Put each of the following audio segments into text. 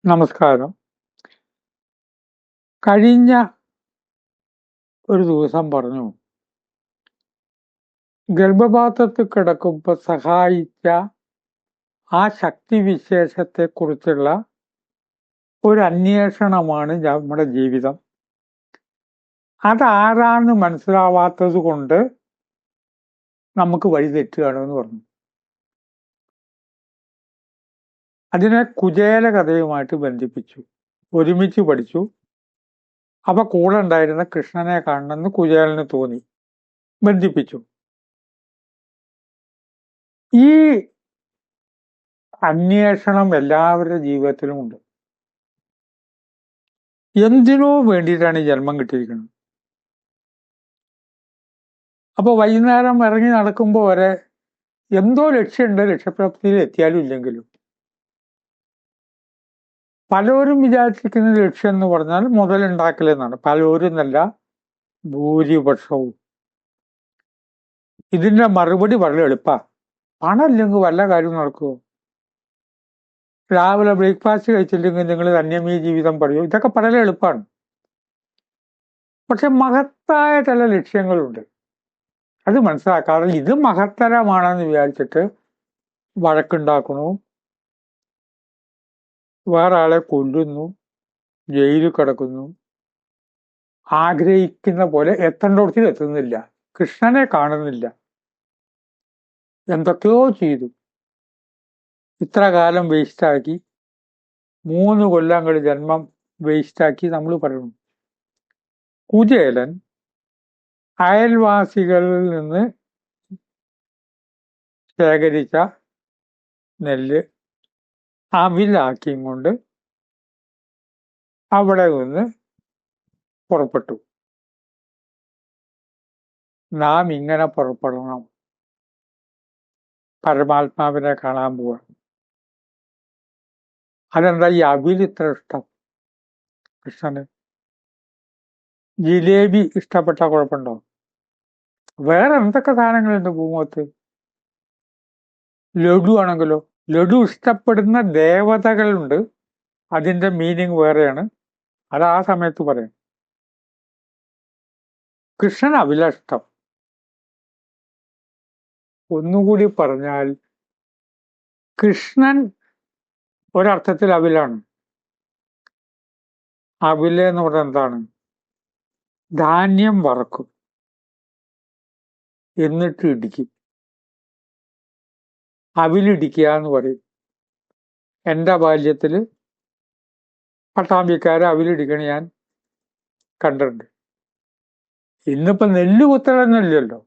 നമസ്കാരം. കഴിഞ്ഞ ഒരു ദിവസം പറഞ്ഞു, ഗർഭപാത്രത്തിൽ കിടക്കുമ്പോൾ സഹായിച്ച ആ ശക്തിവിശേഷത്തെക്കുറിച്ചുള്ള ഒരു അന്വേഷണമാണ് നമ്മുടെ ജീവിതം. അതാരാന്ന് മനസ്സിലാവാത്തത് കൊണ്ട് നമുക്ക് വഴിതെറ്റുകയാണെന്ന് പറഞ്ഞു. അതിനെ കുചേല കഥയുമായിട്ട് ബന്ധിപ്പിച്ചു, ഒരുമിച്ച് പഠിച്ചു. അപ്പൊ കൂടെ ഉണ്ടായിരുന്ന കൃഷ്ണനെ കാണണമെന്ന് കുചേലന് തോന്നി, ബന്ധിപ്പിച്ചു. ഈ അന്വേഷണം എല്ലാവരുടെ ജീവിതത്തിലും ഉണ്ട്. എന്തിനോ വേണ്ടിയിട്ടാണ് ഈ ജന്മം കിട്ടിയിരിക്കുന്നത്. അപ്പൊ വൈകുന്നേരം ഇറങ്ങി നടക്കുമ്പോൾ വരെ എന്തോ ലക്ഷ്യമുണ്ട്, ലക്ഷ്യപ്രാപ്തിയിൽ എത്തിയാലും ഇല്ലെങ്കിലും. പലരും വിചാരിച്ചിരിക്കുന്ന ലക്ഷ്യം എന്ന് പറഞ്ഞാൽ മുതലുണ്ടാക്കലെന്നാണ്. പലരും എന്നല്ല, ഭൂരിപക്ഷവും. ഇതിന്റെ മറുപടി വളരെ എളുപ്പമാണ്. പണം ഇല്ലെങ്കിൽ വല്ല കാര്യം നടക്കുമോ? രാവിലെ ബ്രേക്ക്ഫാസ്റ്റ് കഴിച്ചില്ലെങ്കിൽ നിങ്ങൾ ധന്യമീ ജീവിതം പറയൂ. ഇതൊക്കെ വളരെ എളുപ്പമാണ്. പക്ഷെ മഹത്തായ ചില ലക്ഷ്യങ്ങളുണ്ട്. അത് മനസ്സിലാക്കാതെ ഇത് മഹത്തരമാണെന്ന് വിചാരിച്ചിട്ട് വഴക്കുണ്ടാക്കണു, വേറെ ആളെ കൊല്ലുന്നു, ജയിലിൽ കിടക്കുന്നു, ആഗ്രഹിക്കുന്ന പോലെ എത്തേണ്ടോടത്തിൽ എത്തുന്നില്ല, കൃഷ്ണനെ കാണുന്നില്ല, എന്തൊക്കെയോ ചെയ്തു, ഇത്ര കാലം വേസ്റ്റാക്കി, 3 കൊല്ലങ്ങൾ ജന്മം വേസ്റ്റാക്കി നമ്മൾ പറയുന്നു. കുചേലൻ അയൽവാസികളിൽ നിന്ന് ശേഖരിച്ച നെല്ല് അവിലാക്കിയും കൊണ്ട് അവിടെ നിന്ന് പുറപ്പെട്ടു. നാം ഇങ്ങനെ പുറപ്പെടണം, പരമാത്മാവിനെ കാണാൻ പോവാ. അതെന്താ ഈ അവിൽ ഇത്ര ഇഷ്ടം കൃഷ്ണന്? ജിലേബി ഇഷ്ടപ്പെട്ട കുഴപ്പമുണ്ടോ? വേറെ എന്തൊക്കെ സാധനങ്ങളുണ്ട് ഭൂമുഖത്ത്? ലഡു ആണെങ്കിലോ, ലഡു ഇഷ്ടപ്പെടുന്ന ദേവതകളുണ്ട്, അതിന്റെ മീനിങ് വേറെയാണ്, അത് ആ സമയത്ത് പറയും. കൃഷ്ണൻ അവിലിഷ്ടം. ഒന്നുകൂടി പറഞ്ഞാൽ കൃഷ്ണൻ ഒരർത്ഥത്തിൽ അവിലാണ്. അവില് എന്ന് പറഞ്ഞാൽ എന്താണ്? ധാന്യം വറക്കും, എന്നിട്ട് ഇടിക്കും. അവിലിടിക്കുക എന്ന് പറയും. എൻ്റെ ബാല്യത്തില് പട്ടാമ്പിക്കാരെ അവിലിടിക്കണ ഞാൻ കണ്ടിട്ടുണ്ട്. ഇന്നിപ്പോ നെല്ല് കുത്തലൊന്നുമില്ലല്ലോ,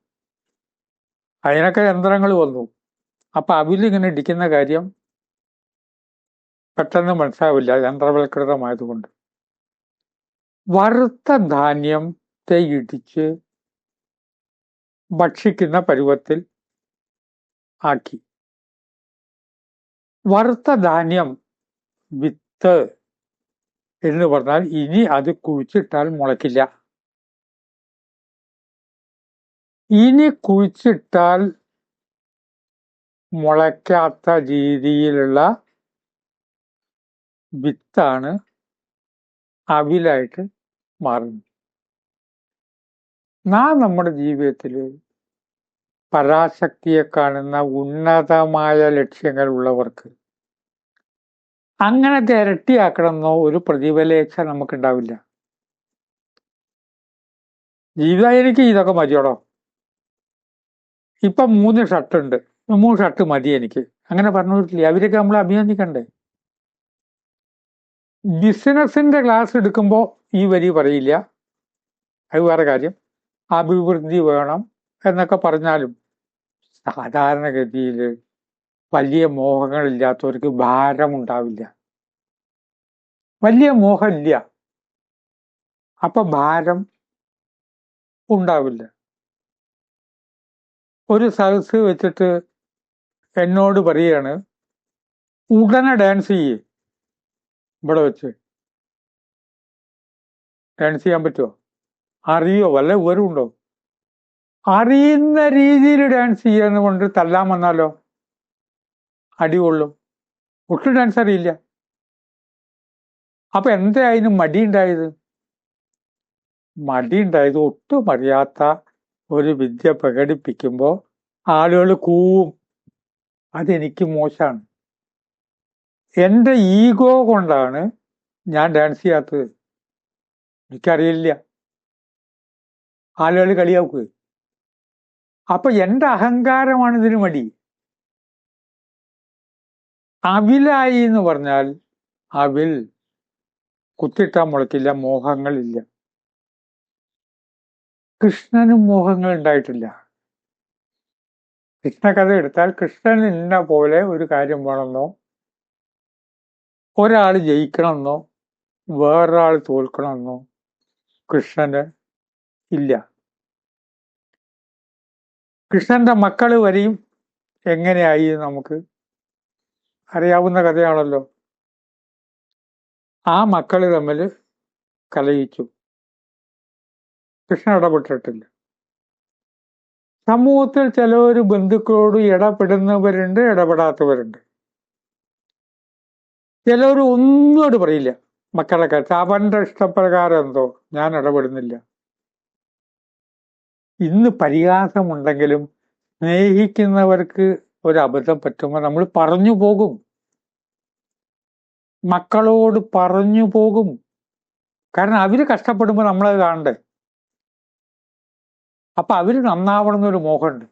അതിനൊക്കെ യന്ത്രങ്ങൾ വന്നു. അപ്പൊ അവിലിങ്ങനെ ഇടിക്കുന്ന കാര്യം പെട്ടെന്ന് മനസ്സിലാവില്ല, യന്ത്രവൽകൃതമായതുകൊണ്ട്. വറുത്ത ധാന്യത്തെ ഇടിച്ച് ഭക്ഷിക്കുന്ന പരുവത്തിൽ ആക്കി. വറുത്ത ധാന്യം വിത്ത് എന്ന് പറഞ്ഞാൽ ഇനി അത് കുഴിച്ചിട്ടാൽ മുളയ്ക്കില്ല. ഇനി കുഴിച്ചിട്ടാൽ മുളയ്ക്കാത്ത രീതിയിലുള്ള വിത്താണ് അവിലായിട്ട് മാറുന്നത്. നാം നമ്മുടെ ജീവിതത്തിൽ പരാശക്തിയെ കാണുന്ന ഉന്നതമായ ലക്ഷ്യങ്ങൾ ഉള്ളവർക്ക് അങ്ങനെ ഇരട്ടിയാക്കണമെന്നോ ഒരു പ്രതിഫലേച്ഛ നമുക്കുണ്ടാവില്ല. ജീവിതം എനിക്ക് ഇതൊക്കെ മതിയോടോ, ഇപ്പൊ 3 ഷർട്ടുണ്ട്, 3 ഷർട്ട് മതി എനിക്ക്, അങ്ങനെ പറഞ്ഞിട്ടില്ലേ? അവരൊക്കെ നമ്മൾ അഭിനന്ദിക്കണ്ടേ? ബിസിനസിന്റെ ക്ലാസ് എടുക്കുമ്പോൾ ഈ വരി പറയില്ല, അത് വേറെ കാര്യം. അഭിവൃദ്ധി വേണം എന്നൊക്കെ പറഞ്ഞാലും സാധാരണഗതിയിൽ വലിയ മോഹങ്ങളില്ലാത്തവർക്ക് ഭാരമുണ്ടാവില്ല. വലിയ മോഹമില്ല, അപ്പൊ ഭാരം ഉണ്ടാവില്ല. ഒരു സദസ് വെച്ചിട്ട് എന്നോട് പറയാണ്, ഉടനെ ഡാൻസ് ചെയ്യേ. ഇവിടെ വെച്ച് ഡാൻസ് ചെയ്യാൻ പറ്റുമോ? അറിയോ? വല്ല വിവരമുണ്ടോ? അറിയുന്ന രീതിയിൽ ഡാൻസ് ചെയ്യാന്ന് കൊണ്ട് തല്ലാൻ വന്നാലോ? അടികൊള്ളും. ഒട്ടും ഡാൻസ് അറിയില്ല. അപ്പൊ എന്താ അതിന് മടിയുണ്ടായത്? മടിയുണ്ടായത് ഒട്ടും അറിയാത്ത ഒരു വിദ്യ പ്രകടിപ്പിക്കുമ്പോൾ ആളുകൾ കൂവും. അതെനിക്ക് മോശമാണ്. എൻ്റെ ഈഗോ കൊണ്ടാണ് ഞാൻ ഡാൻസ് ചെയ്യാത്തത്. എനിക്കറിയില്ല, ആളുകൾ കളിയാക്കുക. അപ്പൊ എൻ്റെ അഹങ്കാരമാണ് ഇതിന് മടി. അവിലായി എന്ന് പറഞ്ഞാൽ അവിൽ കുത്തിട്ടാൻ മുളക്കില്ല, മോഹങ്ങളില്ല. കൃഷ്ണനും മോഹങ്ങൾ ഉണ്ടായിട്ടില്ല. കൃഷ്ണകഥ എടുത്താൽ കൃഷ്ണൻ ഇന്ന പോലെ ഒരു കാര്യം വേണമെന്നോ, ഒരാൾ ജയിക്കണമെന്നോ, വേറൊരാൾ തോൽക്കണമെന്നോ കൃഷ്ണന് ഇല്ല. കൃഷ്ണന്റെ മക്കള് വരെയും എങ്ങനെയായി നമുക്ക് അറിയാവുന്ന കഥയാണല്ലോ. ആ മക്കള് തമ്മിൽ കലഹിച്ചു, കൃഷ്ണൻ ഇടപെട്ടിട്ടില്ല. സമൂഹത്തിൽ ചിലവർ ബന്ധുക്കളോട് ഇടപെടുന്നവരുണ്ട്, ഇടപെടാത്തവരുണ്ട്. ചിലവർ ഒന്നോട് പറയില്ല മക്കളുടെ കാര്യത്തിൽ, അവന്റെ ഇഷ്ടപ്രകാരം എന്തോ ഞാൻ ഇടപെടുന്നില്ല. ഇന്ന് പരിഹാസമുണ്ടെങ്കിലും സ്നേഹിക്കുന്നവർക്ക് ഒരു അബദ്ധം പറ്റുമ്പോൾ നമ്മൾ പറഞ്ഞു പോകും, മക്കളോട് പറഞ്ഞു പോകും. കാരണം അവര് കഷ്ടപ്പെടുമ്പോൾ നമ്മളത് കാണണ്ടേ. അപ്പൊ അവര് നന്നാവണമെന്നൊരു മോഹമുണ്ട്.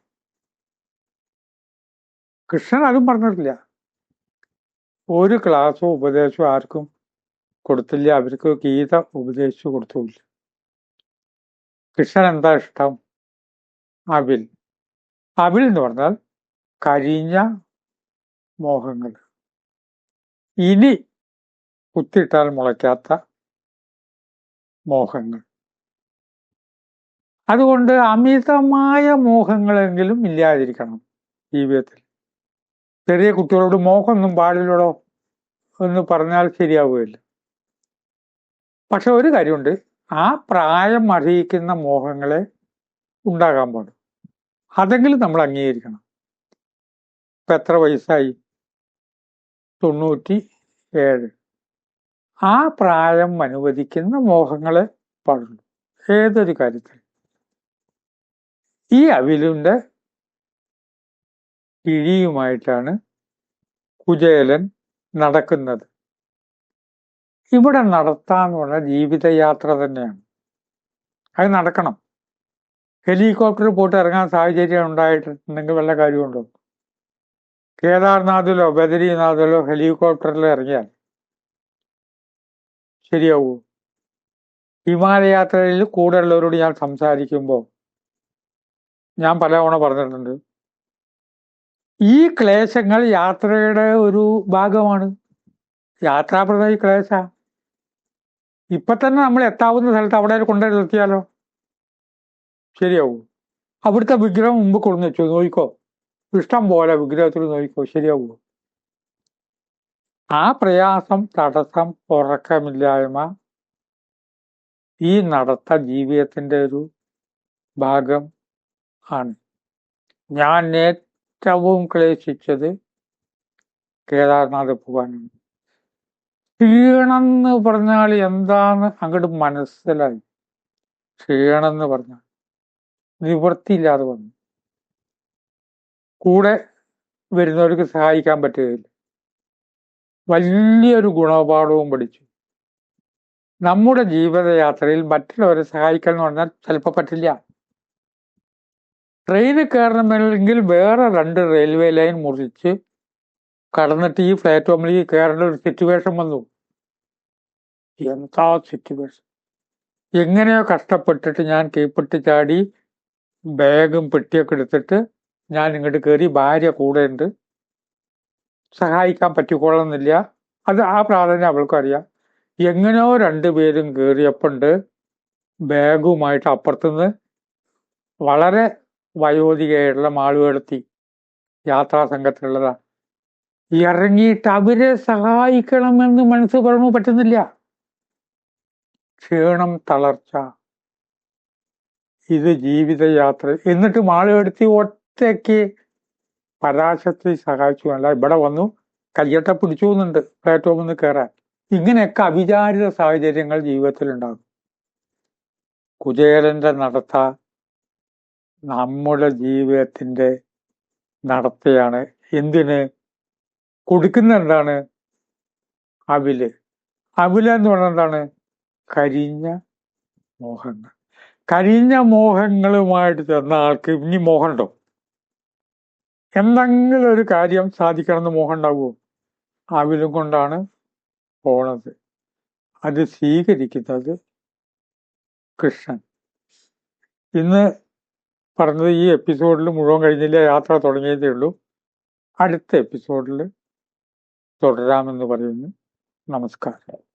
കൃഷ്ണൻ അതും പറഞ്ഞിട്ടില്ല. ഒരു ക്ലാസ്സോ ഉപദേശമോ ആർക്കും കൊടുത്തില്ല, അവർക്ക് ഗീത ഉപദേശിച്ചു കൊടുത്തില്ല. കൃഷ്ണൻ എന്താ ഇഷ്ടം? അവിൽ. അവിൽ എന്ന് പറഞ്ഞാൽ കരിഞ്ഞ മോഹങ്ങൾ, ഇനി കുത്തിയിട്ടാൽ മുളയ്ക്കാത്ത മോഹങ്ങൾ. അതുകൊണ്ട് അമിതമായ മോഹങ്ങളെങ്കിലും ഇല്ലാതിരിക്കണം ജീവിതത്തിൽ. ചെറിയ കുട്ടികളോട് മോഹമൊന്നും പാടില്ലടോ എന്ന് പറഞ്ഞാൽ ശരിയാവുകയില്ല. പക്ഷെ ഒരു കാര്യമുണ്ട്, ആ പ്രായം അർഹിക്കുന്ന മോഹങ്ങളെ ഉണ്ടാകാൻ പാടും. അതെങ്കിലും നമ്മൾ അംഗീകരിക്കണം. ഇപ്പൊ എത്ര വയസ്സായി? 97. ആ പ്രായം അനുവദിക്കുന്ന മോഹങ്ങളെ പാടുള്ളൂ ഏതൊരു കാര്യത്തിൽ. ഈ അവിലിന്റെ കിഴിയുമായിട്ടാണ് കുചേലൻ നടക്കുന്നത്. ഇവിടെ നടത്താന്ന് പറഞ്ഞാൽ ജീവിതയാത്ര തന്നെയാണ്. അത് നടക്കണം. ഹെലികോപ്റ്ററിൽ പോയിട്ട് ഇറങ്ങാൻ സാഹചര്യം ഉണ്ടായിട്ടുണ്ടെങ്കിൽ വല്ല കാര്യമുണ്ടോ? കേദാർനാഥിലോ ബദരിനാഥിലോ ഹെലികോപ്റ്ററിൽ ഇറങ്ങിയാൽ ശരിയാവൂ? ഹിമാലയാത്രയിൽ കൂടെ ഉള്ളവരോട് ഞാൻ സംസാരിക്കുമ്പോൾ ഞാൻ പലതവണ പറഞ്ഞിട്ടുണ്ട്, ഈ ക്ലേശങ്ങൾ യാത്രയുടെ ഒരു ഭാഗമാണ്. യാത്രാപ്രദമായി ക്ലേശ. ഇപ്പൊ തന്നെ നമ്മൾ എത്താവുന്ന സ്ഥലത്ത് അവിടെ കൊണ്ടുപോയി നിർത്തിയാലോ ശരിയാവൂ? അവിടുത്തെ വിഗ്രഹം മുമ്പ് കൊണ്ടു വെച്ചു, നോക്കിക്കോ, ഇഷ്ടം പോലെ വിഗ്രഹത്തിൽ നോക്കിക്കോ, ശരിയാവൂ? ആ പ്രയാസം, തടസ്സം, ഉറക്കമില്ലായ്മ ഈ നടത്ത ജീവിതത്തിന്റെ ഒരു ഭാഗം ആണ്. ഞാൻ ഏറ്റവും ക്ലേശിച്ചത് കേദാർനാഥ് പോകാനാണ്. ക്ഷീണം എന്ന് പറഞ്ഞാൽ എന്താന്ന് അങ്ങോട്ട് മനസ്സിലായി. ക്ഷീണം എന്ന് പറഞ്ഞാൽ നിവൃത്തിയില്ലാതെ വന്നു. കൂടെ വരുന്നവർക്ക് സഹായിക്കാൻ പറ്റുകയില്ല. വലിയൊരു ഗുണപാഠവും പഠിച്ചു. നമ്മുടെ ജീവിതയാത്രയിൽ മറ്റുള്ളവരെ സഹായിക്കണം എന്ന് പറഞ്ഞാൽ ചിലപ്പോൾ പറ്റില്ല. ട്രെയിനിൽ കയറണമെങ്കിൽ വേറെ 2 റെയിൽവേ ലൈൻ മുറിച്ച് കടന്നിട്ട് ഈ പ്ലാറ്റ്ഫോമിലേക്ക് കയറേണ്ട ഒരു സിറ്റുവേഷൻ വന്നു. എന്താ സിറ്റുവേഷൻ! എങ്ങനെയോ കഷ്ടപ്പെട്ടിട്ട് ഞാൻ കീഴ്പ്പെട്ട് ചാടി ബാഗും പെട്ടിയൊക്കെ എടുത്തിട്ട് ഞാൻ ഇങ്ങോട്ട് കയറി. ഭാര്യ കൂടെ ഉണ്ട്, സഹായിക്കാൻ പറ്റിക്കൊള്ളുന്നില്ല. അത് ആ പ്രാധാന്യം അവൾക്കും അറിയാം. എങ്ങനെയോ 2 പേരും കയറിയപ്പോണ്ട് ബാഗുമായിട്ട് അപ്പുറത്തുനിന്ന് വളരെ വയോധികയായിട്ടുള്ള ആളുകളെത്തി, യാത്രാ സംഘത്തിലുള്ളതാ. ഇറങ്ങിയിട്ട് അവരെ സഹായിക്കണമെന്ന് മനസ്സ് പറഞ്ഞു, പറ്റുന്നില്ല. ക്ഷീണം, തളർച്ച, ഇത് ജീവിതയാത്ര. എന്നിട്ടും ആളുകളെടുത്തി ഒറ്റയ്ക്ക് പരാശക്തി സഹായിച്ചു. അല്ല, ഇവിടെ വന്നു കയ്യട്ട പിടിച്ചു എന്നുണ്ട് പ്ലാറ്റ്ഫോമിൽ നിന്ന് കയറാൻ. ഇങ്ങനെയൊക്കെ അവിചാരിത സാഹചര്യങ്ങൾ ജീവിതത്തിൽ ഉണ്ടാകും. കുചേലന്റെ നടത്ത നമ്മുടെ ജീവിതത്തിന്റെ നടത്തയാണ്. എന്തിന്? കൊടുക്കുന്ന എന്താണ്? അവില്. അവില് എന്ന് പറഞ്ഞാൽ എന്താണ്? കരിഞ്ഞ മോഹങ്ങൾ. കരിഞ്ഞ മോഹങ്ങളുമായിട്ട് ചെന്ന ആൾക്ക് ഇനി മോഹമുണ്ടോ? എന്തെങ്കിലും ഒരു കാര്യം സാധിക്കണമെന്ന് മോഹം ഉണ്ടാവുമോ? അവിലും കൊണ്ടാണ് പോണത്. അത് സ്വീകരിക്കുന്നത് കൃഷ്ണൻ. ഇന്ന് പറഞ്ഞത് ഈ എപ്പിസോഡിൽ മുഴുവൻ കഴിഞ്ഞില്ല, യാത്ര തുടങ്ങിയതേ ഉള്ളൂ. അടുത്ത എപ്പിസോഡിൽ തുടരാമെന്ന് പറയുന്നു. നമസ്കാരം.